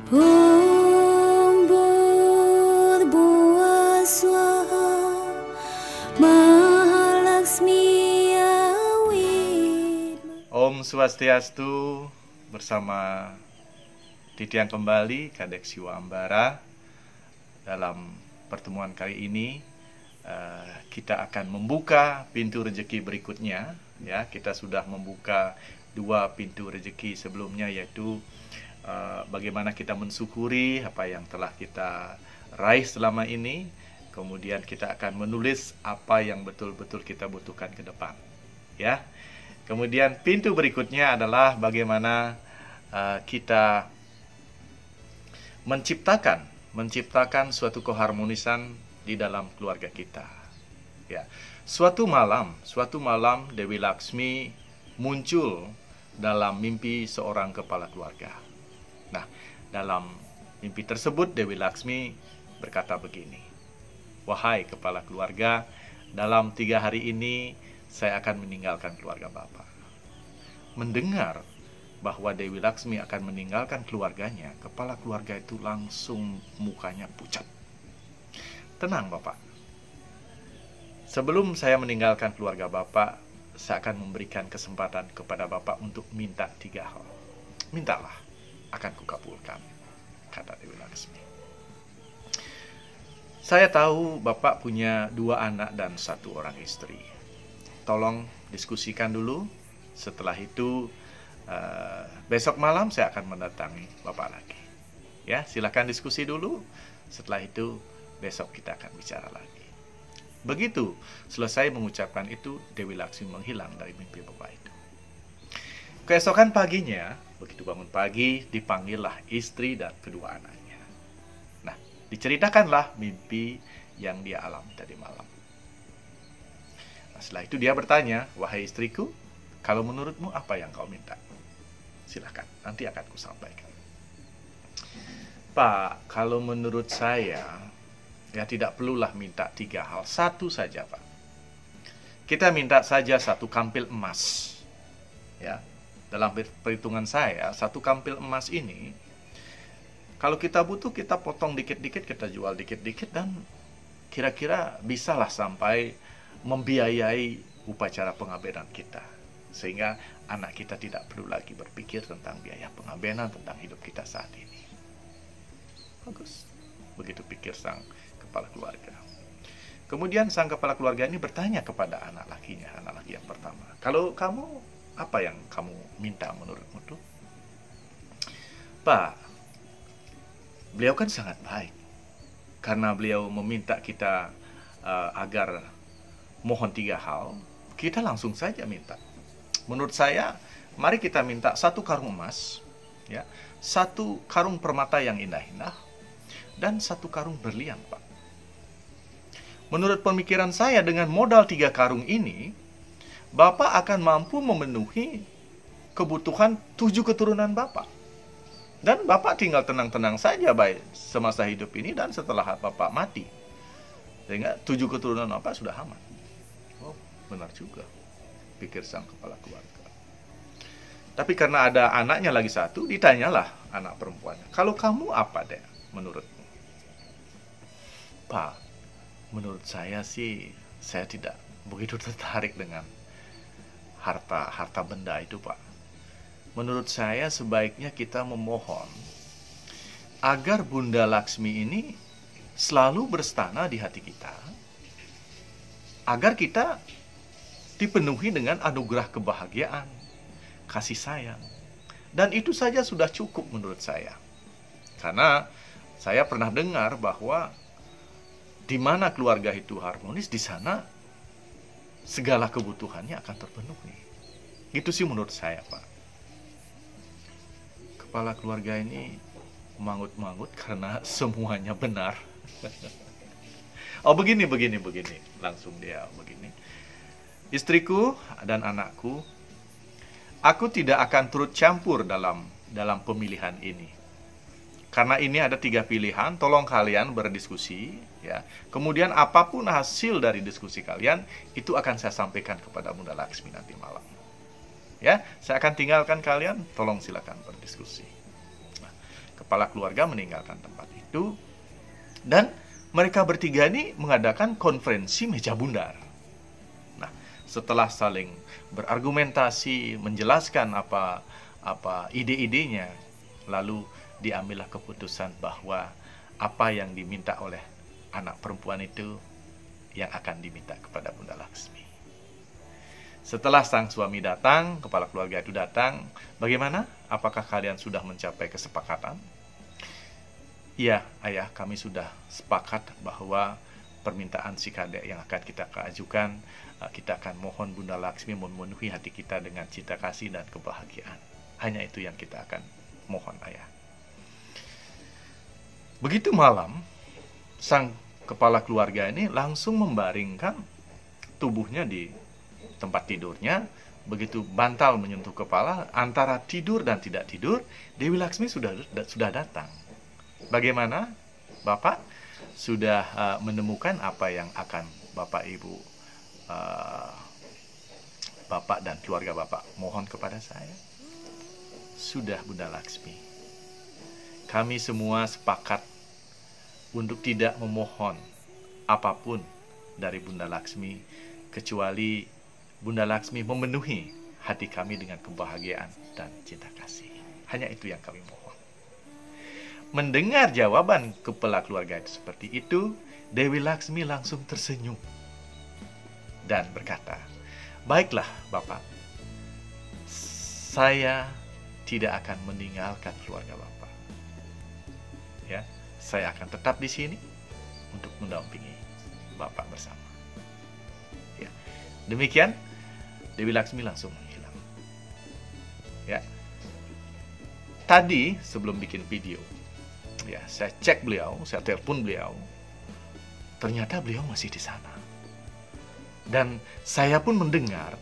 Om Bhurбhuva Swaha Mahalaksmi Awid. Om Swastiastu, bersama Titiang kembali Kadek Siwa Ambara. Dalam pertemuan kali ini kita akan membuka pintu rezeki berikutnya. Ya, kita sudah membuka 2 pintu rezeki sebelumnya, yaitu bagaimana kita mensyukuri apa yang telah kita raih selama ini. Kemudian kita akan menulis apa yang betul-betul kita butuhkan ke depan. Ya. Kemudian pintu berikutnya adalah bagaimana kita menciptakan suatu keharmonisan di dalam keluarga kita. Ya. Suatu malam Dewi Laksmi muncul dalam mimpi seorang kepala keluarga. Nah, dalam mimpi tersebut Dewi Laksmi berkata begini, "Wahai kepala keluarga, dalam 3 hari ini saya akan meninggalkan keluarga Bapak." Mendengar bahwa Dewi Laksmi akan meninggalkan keluarganya, kepala keluarga itu langsung mukanya pucat. "Tenang Bapak, sebelum saya meninggalkan keluarga Bapak, saya akan memberikan kesempatan kepada Bapak untuk minta 3 hal. Mintalah, akan kukabulkan," kata Dewi Laksmi. "Saya tahu Bapak punya 2 anak dan 1 orang istri. Tolong diskusikan dulu. Setelah itu besok malam saya akan mendatangi Bapak lagi. Ya, silakan diskusi dulu. Setelah itu besok kita akan bicara lagi." Begitu selesai mengucapkan itu, Dewi Laksmi menghilang dari mimpi Bapak itu. Keesokan paginya, begitu bangun pagi, dipanggillah istri dan kedua anaknya. Nah, diceritakanlah mimpi yang dia alami tadi malam. Nah, setelah itu dia bertanya, "Wahai istriku, kalau menurutmu apa yang kau minta? Silakan, nanti akan kusampaikan." "Pak, kalau menurut saya, ya tidak perlulah minta 3 hal. 1 saja, Pak. Kita minta saja 1 kampil emas." Ya, dalam perhitungan saya, 1 kampil emas ini, kalau kita butuh, kita potong dikit-dikit, kita jual dikit-dikit, dan kira-kira bisalah sampai membiayai upacara pengabenan kita. Sehingga anak kita tidak perlu lagi berpikir tentang biaya pengabenan, tentang hidup kita saat ini. Bagus. Begitu pikir sang kepala keluarga. Kemudian sang kepala keluarga ini bertanya kepada anak lakinya, anak laki yang pertama, "Kalau kamu, apa yang kamu minta menurutmu tuh?" "Pak, beliau kan sangat baik. Karena beliau meminta kita agar mohon 3 hal, kita langsung saja minta. Menurut saya, mari kita minta 1 karung emas, ya, 1 karung permata yang indah-indah, dan 1 karung berlian, Pak. Menurut pemikiran saya, dengan modal 3 karung ini, Bapak akan mampu memenuhi kebutuhan 7 keturunan Bapak. Dan Bapak tinggal tenang-tenang saja baik semasa hidup ini dan setelah Bapak mati. Sehingga 7 keturunan Bapak sudah aman." Oh, benar juga, pikir sang kepala keluarga. Tapi karena ada anaknya lagi 1, ditanyalah anak perempuannya, "Kalau kamu apa, Dek, menurutmu?" "Pak, menurut saya sih, saya tidak begitu tertarik dengan harta benda itu, Pak. Menurut saya sebaiknya kita memohon agar Bunda Laksmi ini selalu berstana di hati kita, agar kita dipenuhi dengan anugerah kebahagiaan, kasih sayang. Dan itu saja sudah cukup menurut saya. Karena saya pernah dengar bahwa di mana keluarga itu harmonis, di sana segala kebutuhannya akan terpenuhi." Gitu sih menurut saya, Pak. Kepala keluarga ini mangut-mangut karena semuanya benar. "Oh, begini. Langsung dia begini. Istriku dan anakku, aku tidak akan turut campur dalam pemilihan ini. Karena ini ada 3 pilihan, tolong kalian berdiskusi, ya. Kemudian apapun hasil dari diskusi kalian, itu akan saya sampaikan kepada Bunda Laksmi nanti malam. Ya, saya akan tinggalkan kalian, tolong silakan berdiskusi." Nah, kepala keluarga meninggalkan tempat itu, dan mereka bertiga ini mengadakan konferensi meja bundar. Nah, setelah saling berargumentasi, menjelaskan apa ide-idenya, lalu diambillah keputusan bahwa apa yang diminta oleh anak perempuan itu yang akan diminta kepada Bunda Laksmi. Setelah sang suami datang, kepala keluarga itu datang, bagaimana? Apakah kalian sudah mencapai kesepakatan? Ya, ayah, kami sudah sepakat bahwa permintaan si kadek yang akan kita ajukan, kita akan mohon Bunda Laksmi memenuhi hati kita dengan cinta kasih dan kebahagiaan. Hanya itu yang kita akan mohon, ayah. Begitu malam, sang kepala keluarga ini langsung membaringkan tubuhnya di tempat tidurnya. Begitu bantal menyentuh kepala, antara tidur dan tidak tidur, Dewi Laksmi sudah datang. Bagaimana, Bapak? Sudah menemukan apa yang akan Bapak Ibu, Bapak dan keluarga Bapak mohon kepada saya? Sudah, Bunda Laksmi. Kami semua sepakat untuk tidak memohon apapun dari Bunda Laksmi, kecuali Bunda Laksmi memenuhi hati kami dengan kebahagiaan dan cinta kasih. Hanya itu yang kami mohon. Mendengar jawaban kepala keluarga itu seperti itu, Dewi Laksmi langsung tersenyum dan berkata, "Baiklah, Bapak. Saya tidak akan meninggalkan keluarga Bapak. Ya, saya akan tetap di sini untuk mendampingi Bapak bersama." Ya. Demikian, Dewi Laksmi langsung menghilang. Ya. Tadi sebelum bikin video, ya, saya cek beliau, saya telepon beliau. Ternyata beliau masih di sana. Dan saya pun mendengar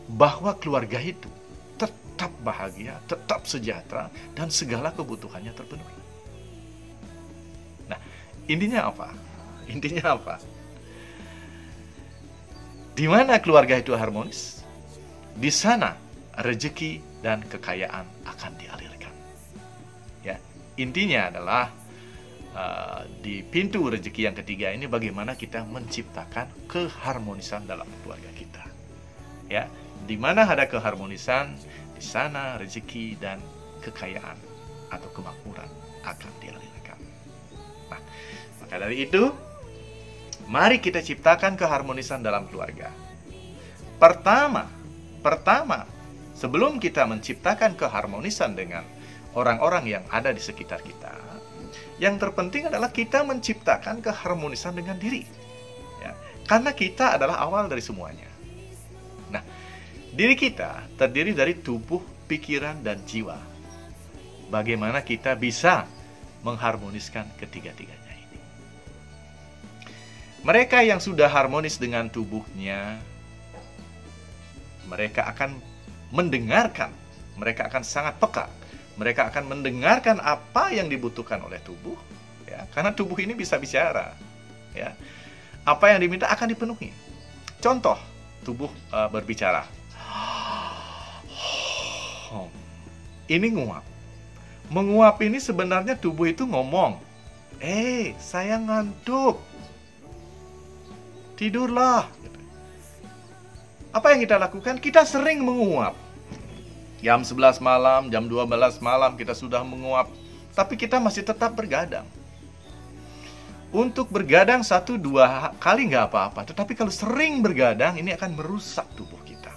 bahwa keluarga itu tetap bahagia, tetap sejahtera, dan segala kebutuhannya terpenuhi. Nah, intinya apa? Intinya apa? Di mana keluarga itu harmonis, di sana rezeki dan kekayaan akan dialirkan. Ya, intinya adalah di pintu rezeki yang ketiga ini bagaimana kita menciptakan keharmonisan dalam keluarga kita. Ya, di mana ada keharmonisan, di sana rezeki dan kekayaan atau kemakmuran akan dialirkan. Nah, maka dari itu, mari kita ciptakan keharmonisan dalam keluarga. Pertama, sebelum kita menciptakan keharmonisan dengan orang-orang yang ada di sekitar kita, yang terpenting adalah kita menciptakan keharmonisan dengan diri. Ya, karena kita adalah awal dari semuanya. Nah, diri kita terdiri dari tubuh, pikiran, dan jiwa. Bagaimana kita bisa mengharmoniskan ketiga-tiganya ini? Mereka yang sudah harmonis dengan tubuhnya, mereka akan mendengarkan, mereka akan sangat peka. Mereka akan mendengarkan apa yang dibutuhkan oleh tubuh, ya, karena tubuh ini bisa bicara. Ya, apa yang diminta akan dipenuhi. Contoh, tubuh berbicara. Ini nguap. Menguap ini sebenarnya tubuh itu ngomong, saya ngantuk. Tidurlah. Apa yang kita lakukan? Kita sering menguap. Jam 11 malam, jam 12 malam kita sudah menguap. Tapi kita masih tetap bergadang. Untuk bergadang 1-2 kali nggak apa-apa. Tetapi kalau sering bergadang, ini akan merusak tubuh kita.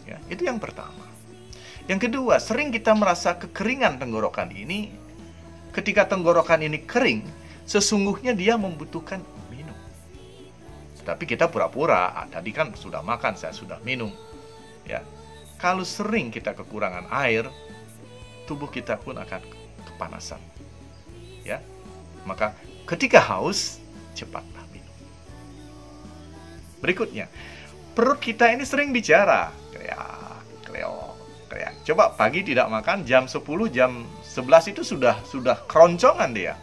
Ya, itu yang pertama. Yang kedua, sering kita merasa kekeringan tenggorokan ini. Ketika tenggorokan ini kering, sesungguhnya dia membutuhkan minum. Tapi kita pura-pura, tadi kan sudah makan, saya sudah minum. Ya. Kalau sering kita kekurangan air, tubuh kita pun akan kepanasan. Ya. Maka ketika haus, cepatlah minum. Berikutnya, perut kita ini sering bicara. Kreak. Coba pagi tidak makan, jam 10, jam 11 itu sudah keroncongan dia.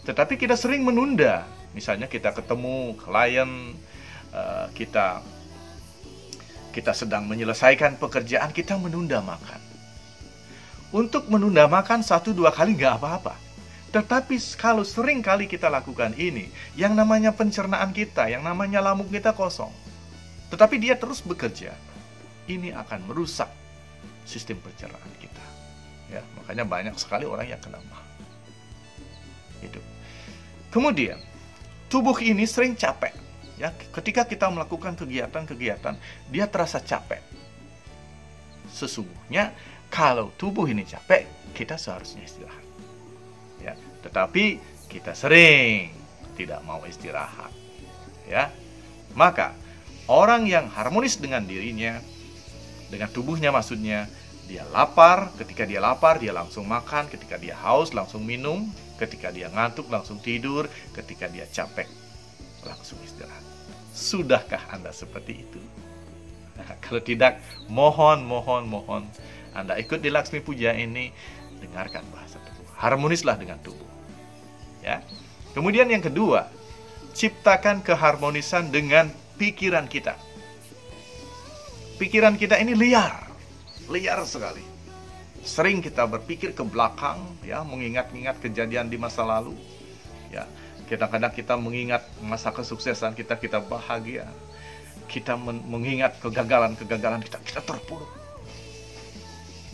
Tetapi kita sering menunda. Misalnya kita ketemu klien, kita sedang menyelesaikan pekerjaan, kita menunda makan. Untuk menunda makan 1-2 kali nggak apa-apa. Tetapi kalau sering kali kita lakukan ini, yang namanya pencernaan kita, yang namanya lambung kita kosong. Tetapi dia terus bekerja, ini akan merusak sistem pencernaan kita. Ya, makanya banyak sekali orang yang kena MAH. Itu. Kemudian, tubuh ini sering capek. Ya, ketika kita melakukan kegiatan-kegiatan, dia terasa capek. Sesungguhnya, kalau tubuh ini capek, kita seharusnya istirahat. Ya, tetapi kita sering tidak mau istirahat. Ya, maka orang yang harmonis dengan dirinya, dengan tubuhnya maksudnya, dia lapar, ketika dia lapar dia langsung makan, ketika dia haus langsung minum, ketika dia ngantuk langsung tidur, ketika dia capek langsung istirahat. Sudahkah Anda seperti itu? Nah, kalau tidak, mohon Anda ikut di Laksmi Puja ini, dengarkan bahasa tubuh, harmonislah dengan tubuh. Ya. Kemudian yang kedua, ciptakan keharmonisan dengan pikiran kita. Pikiran kita ini liar sekali. Sering kita berpikir ke belakang, ya, mengingat-ingat kejadian di masa lalu. Ya, kadang-kadang kita mengingat masa kesuksesan kita, kita bahagia. Kita mengingat kegagalan-kegagalan kita terpuruk.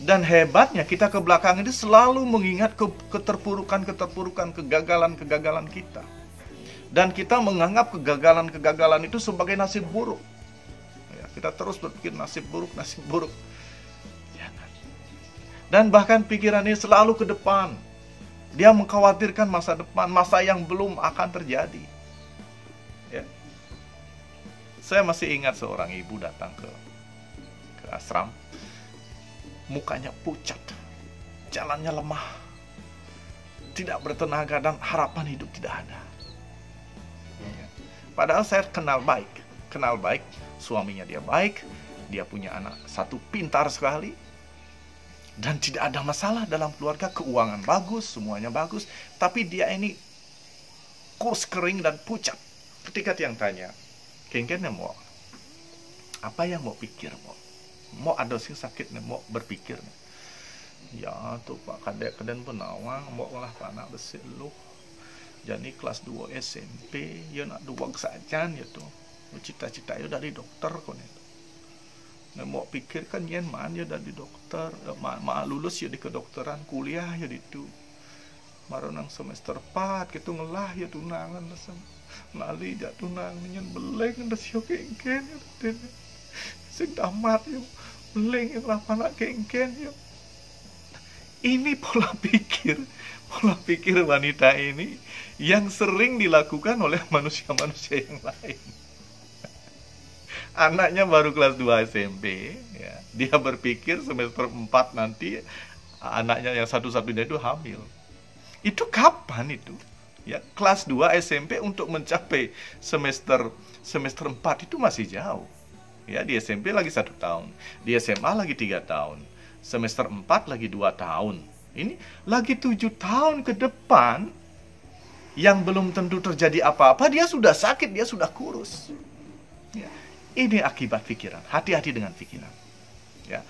Dan hebatnya kita ke belakang itu selalu mengingat keterpurukan, kegagalan kita. Dan kita menganggap kegagalan itu sebagai nasib buruk. Ya, kita terus berpikir nasib buruk. Jangan. Dan bahkan pikiran ini selalu ke depan. Dia mengkhawatirkan masa depan, masa yang belum akan terjadi. Ya. Saya masih ingat seorang ibu datang ke ashram. Mukanya pucat, jalannya lemah, tidak bertenaga, dan harapan hidup tidak ada. Padahal saya kenal baik, suaminya dia baik, dia punya anak satu pintar sekali, dan tidak ada masalah dalam keluarga, keuangan bagus, semuanya bagus, tapi dia ini kurus kering dan pucat. Ketika tiang tanya, kengkennya mau apa yang mau pikir mau ada sing sakit nih, mau berpikir nih. Ya tuh Pak kadek-kadek penawang mau olah panah besi lu. Jadi kelas 2 SMP ya nak duwag saja ya tuh. Cita-cita ya dari dokter kok nih. Nah, mau pikir kan yen man ya dari dokter, lulus ya di kedokteran, kuliah ya itu. Maronang semester 4 gitu ngelah ya tunangan lesem. Nali ja tunang nyen beleng ndas yo kengken ya. Sing tamat yo beleng yang lapana kengken yo. Ini pola pikir wanita ini yang sering dilakukan oleh manusia-manusia yang lain. Anaknya baru kelas 2 SMP ya. Dia berpikir semester 4 nanti anaknya yang satu-satunya itu hamil. Itu kapan itu? Ya, kelas 2 SMP untuk mencapai semester 4 itu masih jauh. Ya, di SMP lagi 1 tahun, di SMA lagi 3 tahun, semester 4 lagi 2 tahun. Ini lagi 7 tahun ke depan yang belum tentu terjadi apa-apa, dia sudah sakit, dia sudah kurus. Ya, ini akibat pikiran. Hati-hati dengan pikiran. Ya,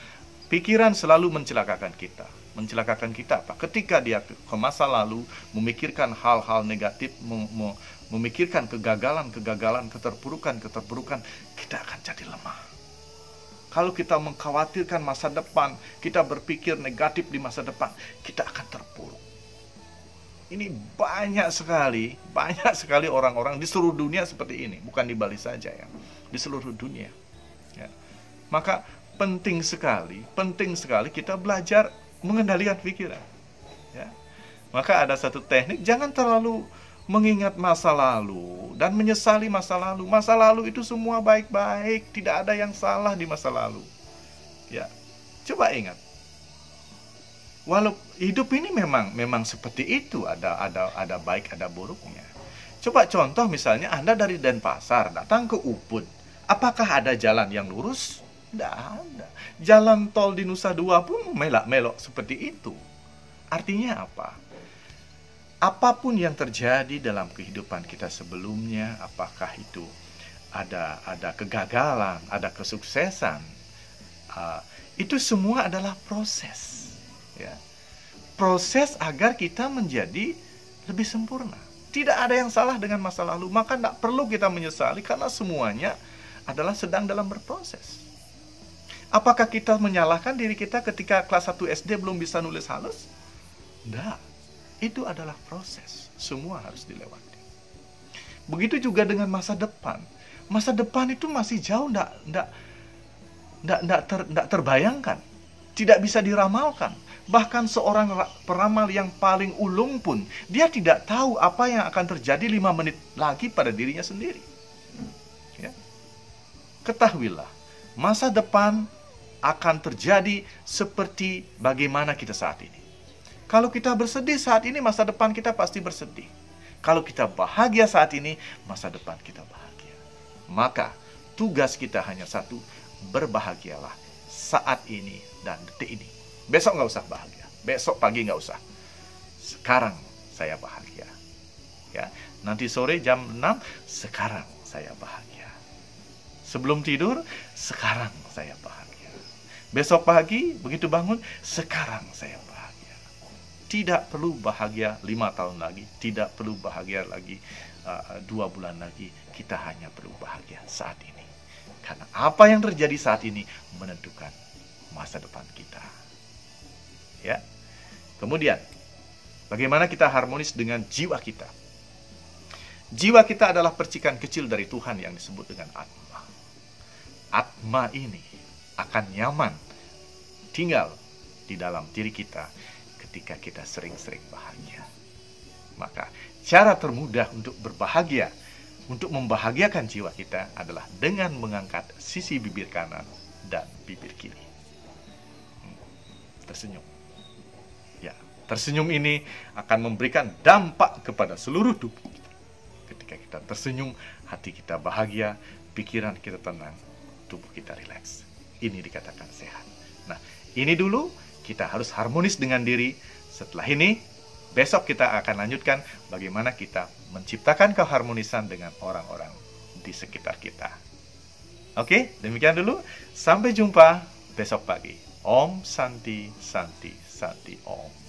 pikiran selalu mencelakakan kita. Mencelakakan kita apa? Ketika dia ke masa lalu memikirkan hal-hal negatif, memikirkan kegagalan, keterpurukan, kita akan jadi lemah. Kalau kita mengkhawatirkan masa depan, kita berpikir negatif di masa depan, kita akan terpuruk. Ini banyak sekali orang-orang di seluruh dunia seperti ini, bukan di Bali saja ya, di seluruh dunia. Ya. Maka penting sekali kita belajar mengendalikan pikiran. Ya. Maka ada satu teknik, jangan terlalu mengingat masa lalu dan menyesali masa lalu. Masa lalu itu semua baik-baik, tidak ada yang salah di masa lalu. Ya, coba ingat. Walau hidup ini memang seperti itu, ada baik, ada buruknya. Coba contoh misalnya Anda dari Denpasar datang ke Ubud. Apakah ada jalan yang lurus? Tidak ada. Jalan tol di Nusa Dua pun melok-melok seperti itu. Artinya apa? Apapun yang terjadi dalam kehidupan kita sebelumnya, apakah itu ada kegagalan, ada kesuksesan, itu semua adalah proses. Ya. Proses agar kita menjadi lebih sempurna. Tidak ada yang salah dengan masa lalu, maka tidak perlu kita menyesali karena semuanya adalah sedang dalam berproses. Apakah kita menyalahkan diri kita ketika kelas 1 SD belum bisa nulis halus? Tidak. Itu adalah proses. Semua harus dilewati. Begitu juga dengan masa depan. Masa depan itu masih jauh, tidak terbayangkan. Tidak bisa diramalkan. Bahkan seorang peramal yang paling ulung pun, dia tidak tahu apa yang akan terjadi 5 menit lagi pada dirinya sendiri. Ya. Ketahuilah, masa depan akan terjadi seperti bagaimana kita saat ini. Kalau kita bersedih saat ini, masa depan kita pasti bersedih. Kalau kita bahagia saat ini, masa depan kita bahagia. Maka, tugas kita hanya satu, berbahagialah saat ini dan detik ini. Besok nggak usah bahagia, besok pagi nggak usah. Sekarang saya bahagia. Ya, nanti sore jam 6, sekarang saya bahagia. Sebelum tidur, sekarang saya bahagia. Besok pagi, begitu bangun, sekarang saya bahagia. Tidak perlu bahagia 5 tahun lagi, tidak perlu bahagia lagi 2 bulan lagi. Kita hanya perlu bahagia saat ini. Karena apa yang terjadi saat ini menentukan masa depan kita. Ya. Kemudian, bagaimana kita harmonis dengan jiwa kita? Jiwa kita adalah percikan kecil dari Tuhan yang disebut dengan Atma. Atma ini akan nyaman tinggal di dalam diri kita ketika kita sering-sering bahagia. Maka cara termudah untuk berbahagia, untuk membahagiakan jiwa kita adalah dengan mengangkat sisi bibir kanan dan bibir kiri. Tersenyum. Ya, tersenyum ini akan memberikan dampak kepada seluruh tubuh kita. Ketika kita tersenyum, hati kita bahagia, pikiran kita tenang, tubuh kita rileks. Ini dikatakan sehat. Nah, ini dulu kita harus harmonis dengan diri. Setelah ini, besok kita akan lanjutkan bagaimana kita menciptakan keharmonisan dengan orang-orang di sekitar kita. Oke, demikian dulu. Sampai jumpa besok pagi. Om Santi Santi Santi Om.